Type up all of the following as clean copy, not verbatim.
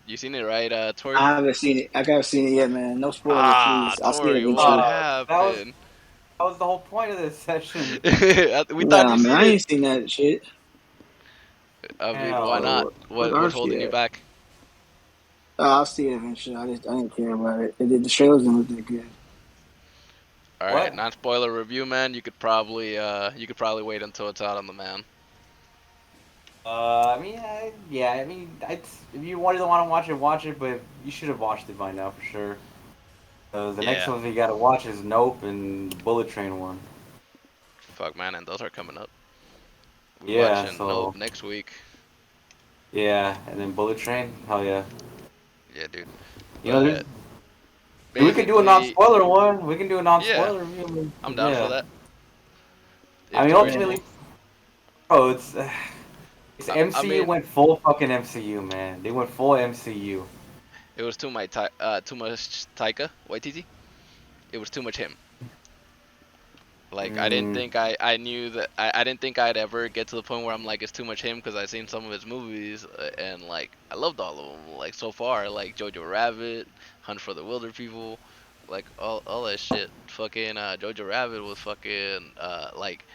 You seen it, right, Tori? I haven't seen it. I haven't seen it yet, man. No spoilers, Ah, please. I'll see it Tori, what eventually. That was happened? that was the whole point of this session. We thought Nah, you man, seen I it. ain't seen that shit. I mean, why Hell, not? What's What's Archie holding you at? back? I'll see it eventually. I didn't care about it. The trailers didn't look that good. All right, what? non-spoiler review, man. You could probably wait until it's out on the man. I mean, yeah, I mean, if you wanted to want to watch it, but you should have watched it by now for sure. The next Yeah, ones you gotta watch is Nope and the Bullet Train one. fuck, man, and those are coming up. We Yeah, watching Nope so next week. yeah, and then Bullet Train, hell yeah. Yeah, dude. You know, there's But we could do a basically, non-spoiler one. We can do a yeah, non-spoiler review. I'm down for Yeah, that. I If mean, Tori's Yeah. ultimately, cool. bro, it's I MCU mean, went full fucking MCU, man. They went full MCU. it was too much Taika Waititi. It was too much him. Like I didn't Mm, think I knew that I didn't think I'd ever get to the point where I'm like it's too much him because I seen some of his movies and like I loved all of them like so far like Jojo Rabbit, Hunt for the Wilder People, like all that shit. Fucking Jojo Rabbit was fucking like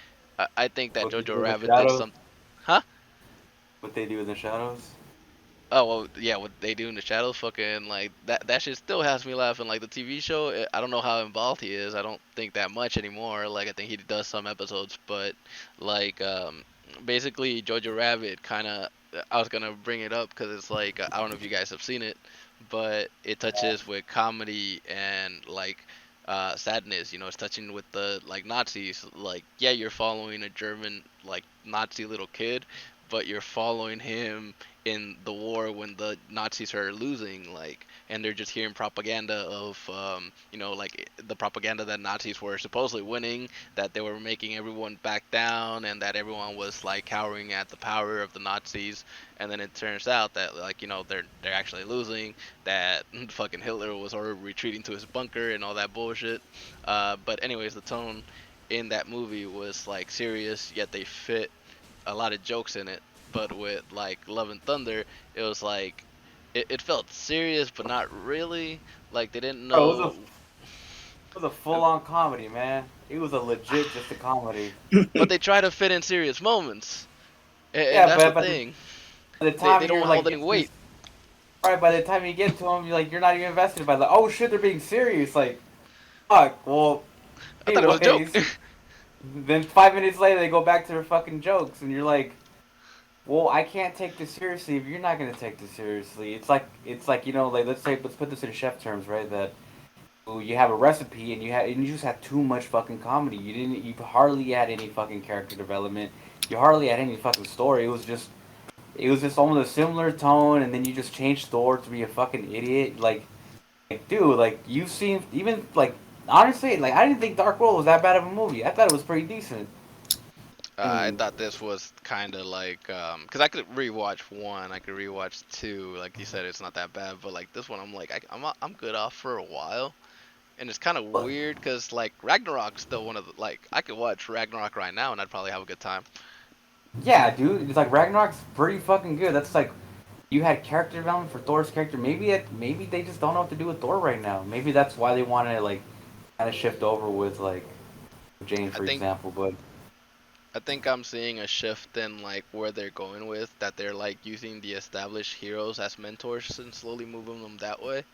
I think that what they do Jojo in the Rabbit did shadows? some, huh? What they do in the shadows? Oh well, yeah. What they do in the shadows, fucking like that shit still has me laughing. Like the TV show, I don't know how involved he is. I don't think that much anymore. Like I think he does some episodes, but like basically Jojo Rabbit kind of. I was gonna bring it up because it's like I don't know if you guys have seen it, but it touches with comedy and like sadness. You know, it's touching with the like Nazis. Like yeah, you're following a German like Nazi little kid, but you're following him in the war when the Nazis are losing, like, and they're just hearing propaganda of, like the propaganda that Nazis were supposedly winning, that they were making everyone back down, and that everyone was like cowering at the power of the Nazis, and then it turns out that like they're actually losing, that fucking Hitler was already retreating to his bunker and all that bullshit. But anyways, the tone in that movie was like serious, yet they fit a lot of jokes in it. But with like Love and Thunder, it was like it felt serious, but not really. Like they didn't Bro, know. it was a full-on comedy, man. It was a legit just a comedy. But they try to fit in serious moments, and Yeah, that's the but thing. by the They time don't you're hold like any get to weight. this, right? By the time you get to them, you're not even invested. By like, oh shit, they're being serious. Like, fuck. Well, I thought it was a joke. anyways. Then 5 minutes later, they go back to their fucking jokes, and you're like, well, I can't take this seriously if you're not gonna take this seriously. It's like like let's put this in chef terms, right? That you have a recipe and you just had too much fucking comedy. You hardly had any fucking character development. You hardly had any fucking story. It was just almost a similar tone, and then you just changed Thor to be a fucking idiot. Like dude, like you've seen even like honestly, like I didn't think Dark World was that bad of a movie. I thought it was pretty decent. I And thought this was kind of like, cause I could rewatch one, I could rewatch two. Like you said, it's not that bad, but like this one, I'm like, I'm good off for a while. And it's kind of weird because like Ragnarok's still one of the like I could watch Ragnarok right now and I'd probably have a good time. yeah, dude, it's like Ragnarok's pretty fucking good. That's like you had character development for Thor's character. Maybe they just don't know what to do with Thor right now. Maybe that's why they want to like kind of shift over with like Jane, I for think example. But I think I'm seeing a shift in like where they're going with that they're like using the established heroes as mentors and slowly moving them that way,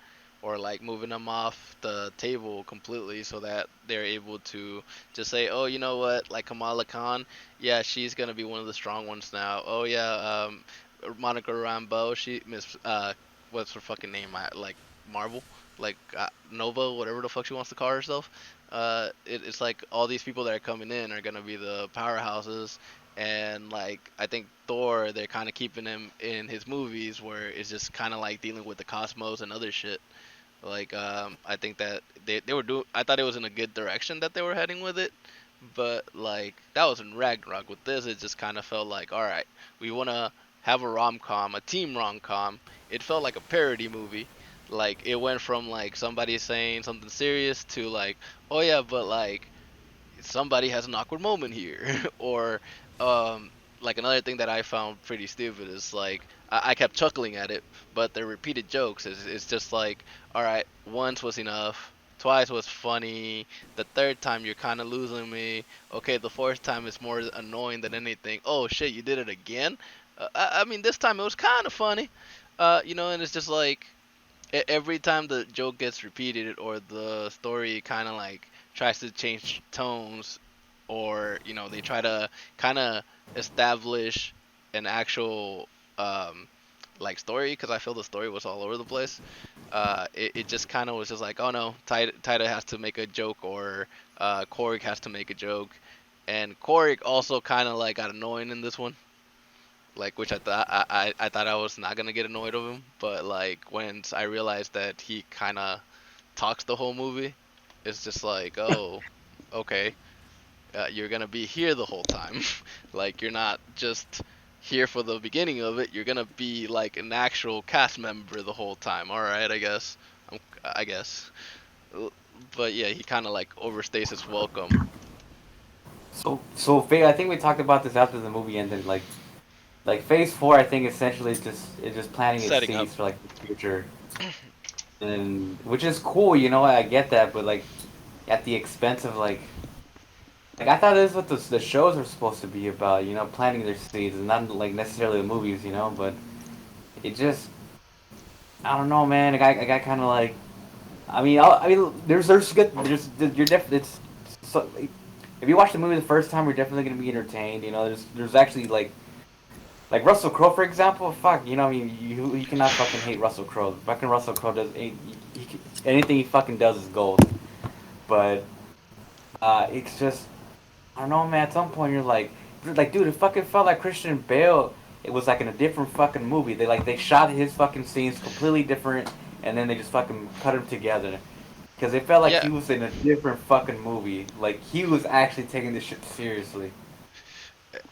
or like moving them off the table completely so that they're able to just say, oh, you know what, like Kamala Khan, yeah, she's gonna be one of the strong ones now. Oh yeah, Monica Rambeau, she Miss what's her fucking name? Like Marvel, like Nova, whatever the fuck she wants to call herself. It's like all these people that are coming in are gonna be the powerhouses, and like I think Thor, they're kind of keeping him in his movies where it's just kind of like dealing with the cosmos and other shit. Like I think that they were doing. I thought it was in a good direction that they were heading with it, but like that was in Ragnarok. With this, it just kind of felt like, all right, we wanna have a rom com, a team rom com. It felt like a parody movie. Like it went from like somebody saying something serious to like, oh yeah, but like somebody has an awkward moment here, or like another thing that I found pretty stupid is like I kept chuckling at it, but the repeated jokes is it's just like, all right, once was enough, twice was funny, the third time you're kind of losing me. Okay, the fourth time is more annoying than anything. Oh shit, you did it again. I mean, this time it was kind of funny, and it's just like every time the joke gets repeated or the story kind of like tries to change tones, or they try to kind of establish an actual like story, because I feel the story was all over the place. It just kind of was just like, oh no, Taita has to make a joke, or Korg has to make a joke. And Korg also kind of like got annoying in this one, like, which I thought I was not gonna get annoyed of him, but like once I realized that he kind of talks the whole movie, it's just like, oh, okay, you're gonna be here the whole time. Like, you're not just here for the beginning of it. You're gonna be like an actual cast member the whole time. All right, I guess. I guess. But yeah, he kind of like overstays his welcome. So I think we talked about this after the movie ended. Like Phase 4, I think essentially is just planting its Setting up. seeds for like the future, and which is cool. I get that, but like at the expense of like I thought this is what the shows are supposed to be about. Planting their seeds, and not like necessarily the movies. But it just I don't know, man. I got kind of like I mean, there's good. You're definitely it's so. If you watch the movie the first time, you're definitely gonna be entertained. There's actually like Russell Crowe, for example. Fuck, I mean, you cannot fucking hate Russell Crowe. Fucking Russell Crowe does anything he fucking does is gold. But it's just I don't know, man. At some point, you're like, dude, it fucking felt like Christian Bale. It was like in a different fucking movie. They shot his fucking scenes completely different, and then they just fucking cut them together. Because it felt like Yeah, he was in a different fucking movie. Like he was actually taking this shit seriously.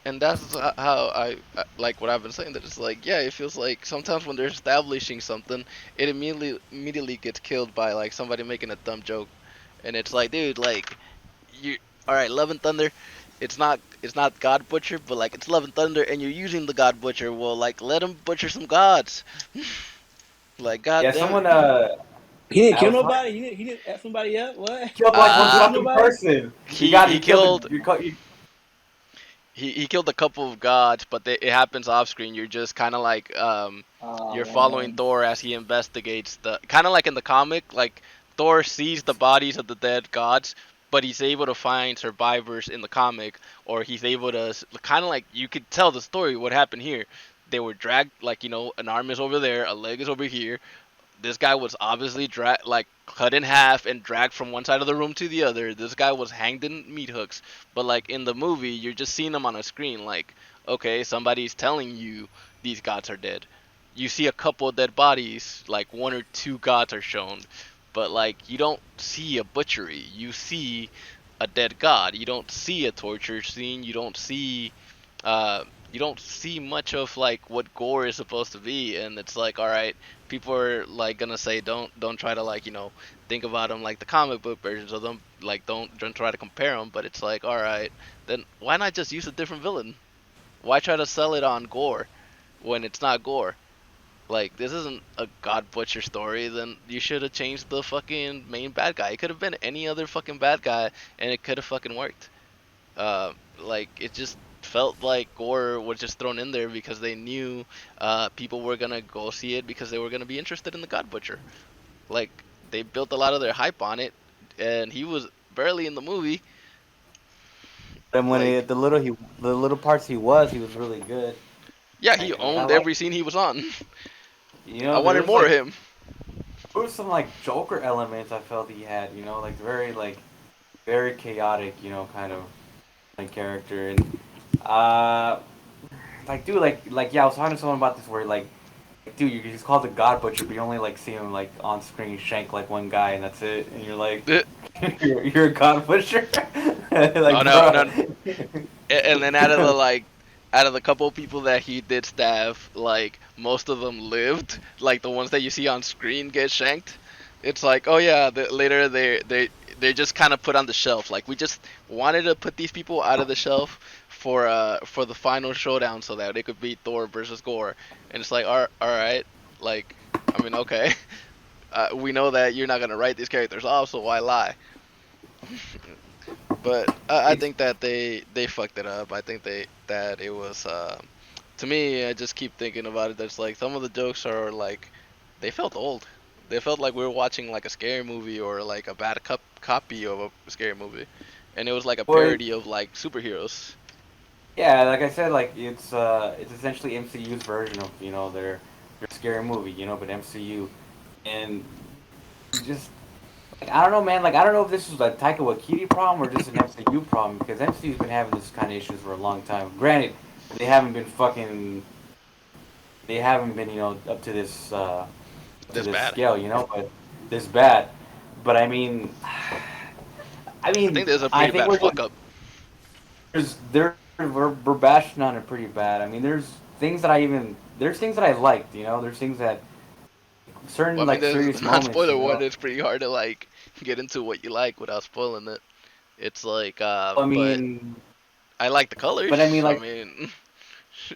and that's how like what I've been saying. That it's like, yeah, it feels like sometimes when they're establishing something, it immediately gets killed by like somebody making a dumb joke, and it's like, dude, like, you, all right, Love and Thunder, it's not God Butcher, but like it's Love and Thunder, and you're using the God Butcher. Well, like, let him butcher some gods. Like, god Yeah, damn it. someone He didn't I kill was talking. nobody. He didn't F somebody up. What? Killed like He one didn't butcher Uh fucking nobody. person. You he got he you killed killed the you, he killed a couple of gods, but it happens off screen. You're just kind of like you're Oh following man. Thor as he investigates the, kind of like in the comic. Like, Thor sees the bodies of the dead gods, but he's able to find survivors in the comic, or he's able to kind of like, you could tell the story what happened here. They were dragged, like, an arm is over there, a leg is over here. This guy was obviously like cut in half and dragged from one side of the room to the other. This guy was hanged in meat hooks. But like in the movie, you're just seeing them on a screen. Like, okay, somebody's telling you these gods are dead. You see a couple of dead bodies, like one or two gods are shown, but like you don't see a butchery. You see a dead god. You don't see a torture scene. Uh, you don't see much of like what gore is supposed to be, and it's like, all right, people are like gonna say, don't try to, like, think about them like the comic book versions of them, like don't try to compare them. But it's like, all right, then why not just use a different villain? Why try to sell it on gore when it's not gore? Like, this isn't a God Butcher story. Then you should have changed the fucking main bad guy. It could have been any other fucking bad guy, and it could have fucking worked. Like, it just felt like gore was just thrown in there because they knew people were gonna go see it because they were gonna be interested in the God Butcher. Like, they built a lot of their hype on it, and he was barely in the movie. and when Like, the little parts he was really good. yeah, he I owned like every scene he was on. I there wanted was more of like him. there was some like Joker elements I felt he had. Like very chaotic. Kind of like character and uh like dude like yeah I was talking to someone about this where dude, he's called the God Butcher, but you only like see him like on screen shank like one guy, and that's it. And you're like, you're a God Butcher, Oh like, no, bro. no. And then out of the couple of people that he did stab, like most of them lived. Like the ones that you see on screen get shanked. It's like, oh yeah, later they just kind of put on the shelf. Like, we just wanted to put these people out of the shelf for the final showdown so that it could be Thor versus Gore, and it's like, all right, like, I mean, okay, we know that you're not gonna write these characters off, so why lie? But I It's think that they fucked it up. I think they that it was to me. I just keep thinking about it. That's like some of the jokes are like they felt old. They felt like we were watching like a scary movie or like a bad copy of a scary movie, and it was like a well, parody of like superheroes. yeah, like I said, like it's essentially MCU's version of their scary movie, but MCU, and just like, I don't know, man. Like I don't know if this was a Taika Waititi problem or just an MCU problem because MCU's been having this kind of issues for a long time. Granted, they haven't been fucking, they haven't been up to This this bad. scale, but this bad. But I mean, I I think mean, there's a I pretty think bad we're just fuck up. we're bashing on it pretty bad. I mean, there's things that I liked, there's things that certain Well, I mean, like there's serious moments, non-spoiler one. It's pretty hard to like get into what you like without spoiling it. It's like, I but mean, I like the colors. but I mean I like mean,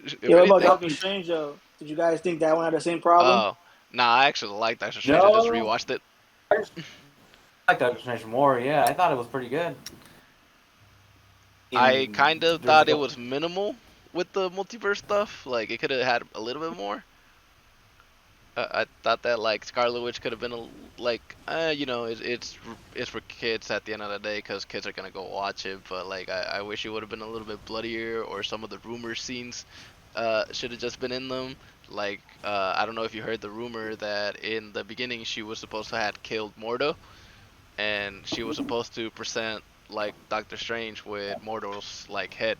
if Yeah, what about I anything. Doctor mean, Strange though? Did you guys think that one had the same problem? Oh, nah, I actually like Doctor Strange. I just no, rewatched it. I just like Doctor Strange more. Yeah, I thought it was pretty good. I And kind of there's thought like it a was minimal with the multiverse stuff. Like it could have had a little bit more. I thought that like Scarlet Witch could have been like, it's for kids at the end of the day because kids are gonna go watch it. But like I wish it would have been a little bit bloodier or some of the rumor scenes should have just been in them. Like I don't know if you heard the rumor that in the beginning she was supposed to have killed Mordo and she was supposed to present like Doctor Strange with Mordo's like head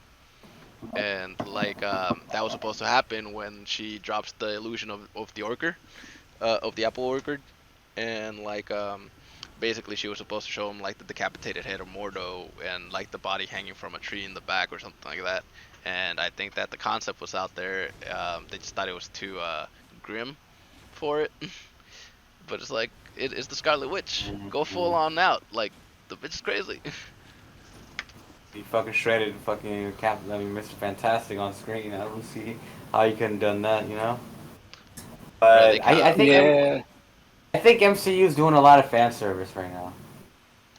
and like that was supposed to happen when she drops the illusion of the orchid of the apple orchid and like basically she was supposed to show him like the decapitated head of Mordo and like the body hanging from a tree in the back or something like that, and I think that the concept was out there. They just thought it was too grim for it. But it's like it's the Scarlet Witch, go full on out, like the bitch is crazy. he fucking shredded fucking Captain. I mean, Mr. Fantastic on screen. I don't see how you couldn't done that. Bro, they But kind of Yeah. I think MCU is doing a lot of fan service right now,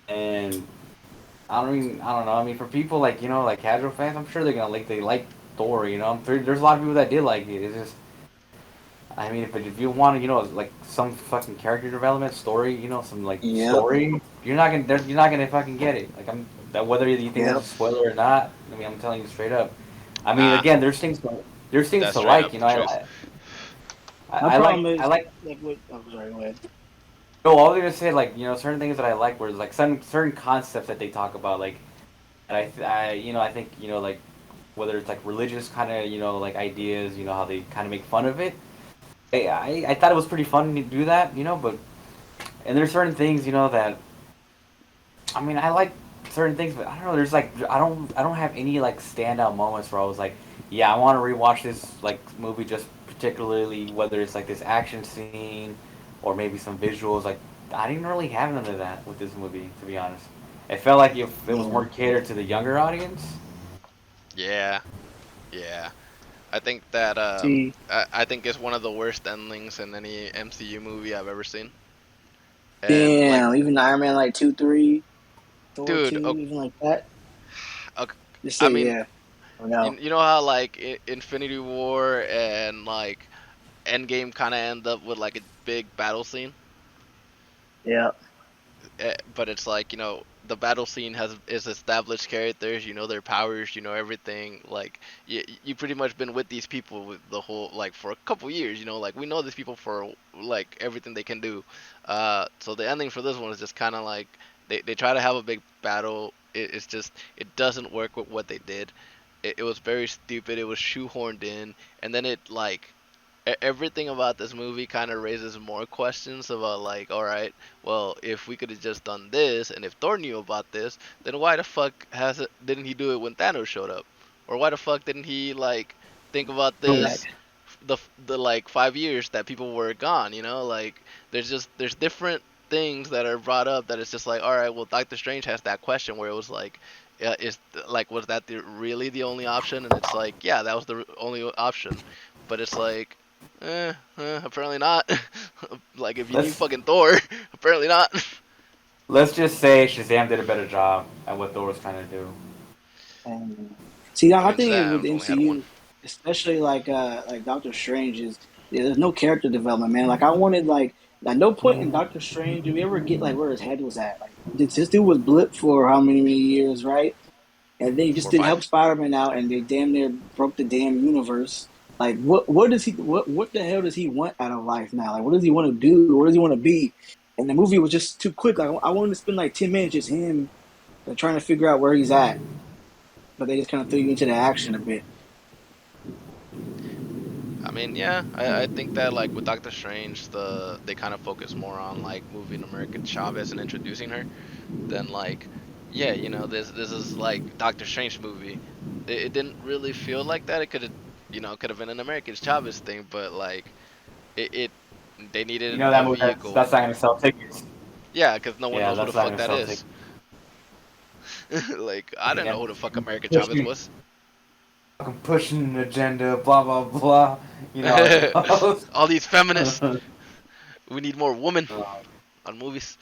and I don't know. I mean, for people like like casual fans, I'm sure they're gonna they like Thor. There's a lot of people that did like it. It's just, I mean, if you want to, like some fucking character development story, some like Yep. story, you're not gonna fucking get it. Like that whether you think that's Yep. a spoiler or not. I mean, I'm telling you straight up. I mean, nah. again, there's things That's to straight like. up the truth. My problem I is like. like what? Oh, sorry. Go ahead. No, I was gonna say like certain things that I like were like certain concepts that they talk about like, and I think like whether it's like religious kind of like ideas, how they kind of make fun of it. I thought it was pretty fun to do that, but and there's certain things that I mean I like certain things, but I don't know. There's like I don't have any like standout moments where I was like, yeah, I want to rewatch this like movie just particularly whether it's like this action scene or maybe some visuals. Like I didn't really have none of that with this movie, to be honest. It felt like if it was Yeah. more catered to the younger audience. Yeah, yeah. I think that See, I think it's one of the worst endings in any MCU movie I've ever seen. And like, damn. Even Iron Man like 2, 3, Thor dude, 2, even like that. ok- Just I say mean, yeah or no. you know how like Infinity War and like Endgame kind of end up with like a big battle scene, Yeah. but it's like the battle scene has is established characters, their powers, everything. Like you pretty much been with these people with the whole like for a couple years, like we know these people for like everything they can do. So the ending for this one is just kind of like they try to have a big battle. It's just it doesn't work with what they did. It was very stupid. It was shoehorned in, and then it like everything about this movie kind of raises more questions about like, all right, well, if we could have just done this, and if Thor knew about this, then why the fuck didn't he do it when Thanos showed up, or why the fuck didn't he like think about Correct. this the like 5 years that people were gone, like there's different things that are brought up that it's just like, all right, well, Doctor Strange has that question where it was like, is like was that really the only option? And it's like, yeah, that was the only option, but it's like, apparently not. Like if you need Let's fucking Thor, apparently not. let's just say Shazam did a better job at what Thor was trying to do. And see, I now I mean, think with Shazam the only had one. MCU, especially like Doctor Strange, is yeah, there's no character development, man. Like I wanted like at no point in Doctor Strange did we ever get like where his head was at. Like this dude was blipped for how many years, right? And then he just Four or didn't help five. Spider-Man out, and they damn near broke the damn universe. Like what does he what the hell does he want out of life now? Like what does he want to do? What does he want to be? And the movie was just too quick. Like I wanted to spend like 10 minutes just him trying to figure out where he's at, but they just kind of threw you into the action a bit. I mean, yeah, I think that like with Doctor Strange, they kind of focus more on like moving America Chavez and introducing her than like, yeah, this is like Doctor Strange movie. It didn't really feel like that. It could have, could have been an American Chavez thing, but like it they You needed know a that movie vehicle. that's not gonna sell tickets. Yeah, because no one Yeah, knows who the that's not fuck gonna that sell tickets. is. Like I didn't Yeah, know who the fuck I'm American Chavez pushing, was. I'm pushing an agenda, blah blah blah. You know how it goes. All these feminists. We need more women on movies.